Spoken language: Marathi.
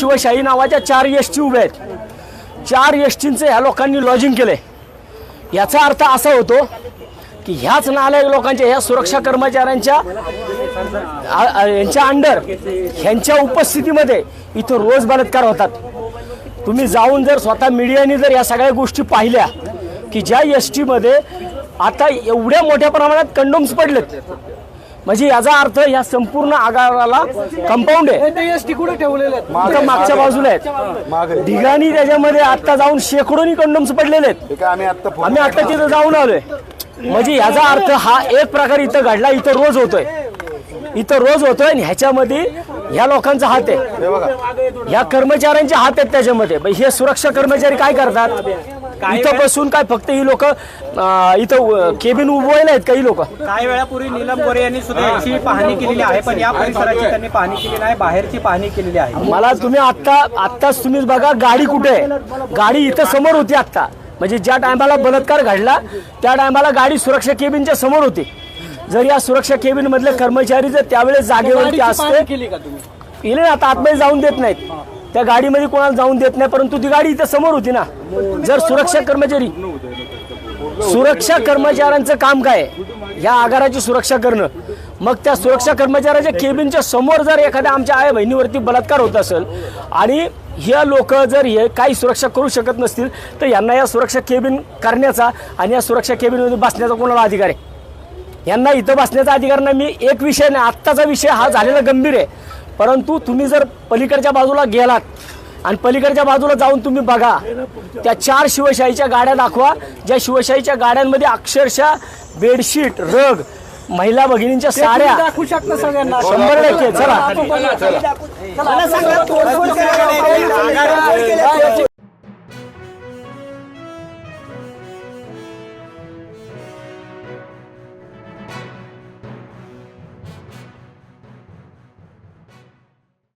शिवशाही नावाच्या 4 एसटी उभे आहेत। 4 एसटींचे ह्या लोकांनी लॉजिंग केले। याचा अर्थ असा होतो की ह्याच नालायक लोकांच्या ह्या सुरक्षा कर्मचाऱ्यांच्या यांच्या अंडर ह्यांच्या उपस्थितीमध्ये इथं रोज बलात्कार होतात। तुम्ही जाऊन जर स्वतः मीडियाने जर या सगळ्या गोष्टी पाहिल्या की ज्या एसटी मध्ये आता एवढ्या मोठ्या प्रमाणात कंडोम्स पडलेत, म्हणजे याचा अर्थ या संपूर्ण आगाराला कंपाऊंड आहे। एसटी कुठे ठेवलेले आहेत? मागच्या बाजूला आहेत ढिगाणी, त्याच्यामध्ये आता जाऊन शेकडोनी कंडोम्स पडलेले आहेत। आम्ही आता तिथं जाऊन आलोय। म्हणजे याचा अर्थ हा एक प्रकार इथं घडला, इथं रोज होतोय आणि ह्याच्यामध्ये ह्या लोकांचा हात आहे, ह्या कर्मचाऱ्यांचे हात आहेत त्याच्यामध्ये। हे सुरक्षा कर्मचारी काय करतात इथं बसून? काय फक्त ही लोक इथं केबिन उभवायला आहेत काही लोक? काही वेळापूर्वी नीलम गोरे यांनी सुद्धा याची पाहणी केलेली आहे, पण या परिसराची त्यांनी पाहणी केलेली आहे, बाहेरची पाहणी केलेली आहे। मला तुम्ही आत्ताच तुम्ही बघा गाडी कुठे आहे? गाडी इथं समोर होती आत्ता, म्हणजे ज्या टायमाला बलात्कार घडला त्या टायमाला गाडी सुरक्षा केबिनच्या समोर होती। जर या सुरक्षा केबिन मधले कर्मचारी जर त्यावेळेस जागेवरती असते केले, आता आतमध्ये जाऊन देत नाहीत, त्या गाडीमध्ये कोणाला जाऊन देत नाही, परंतु ती गाडी इथं समोर होती ना। जर सुरक्षा कर्मचाऱ्यांचं काम काय या आगाराची सुरक्षा करणं, मग त्या सुरक्षा कर्मचाऱ्याच्या केबिनच्या समोर जर एखाद्या आमच्या आई बहिणीवरती बलात्कार होत असेल आणि हे लोक जर हे काही सुरक्षा करू शकत नसतील तर यांना या सुरक्षा केबिन करण्याचा आणि या सुरक्षा केबिनमध्ये बसण्याचा कोणाला अधिकार आहे? यांना इथं बसण्याचा अधिकार नाही। मी एक विषय नाही, आत्ताचा विषय हा झालेला गंभीर आहे, परंतु तुम्ही जर पलीकडच्या बाजूला गेलात आणि पलीकडच्या बाजूला जाऊन तुम्ही बघा, त्या 4 शिवशाहीच्या गाड्या दाखवा, ज्या शिवशाहीच्या गाड्यांमध्ये अक्षरशः बेडशीट, रग, महिला भगिनींच्या साड्या दाखवू शकता सगळ्यांना 100%। चला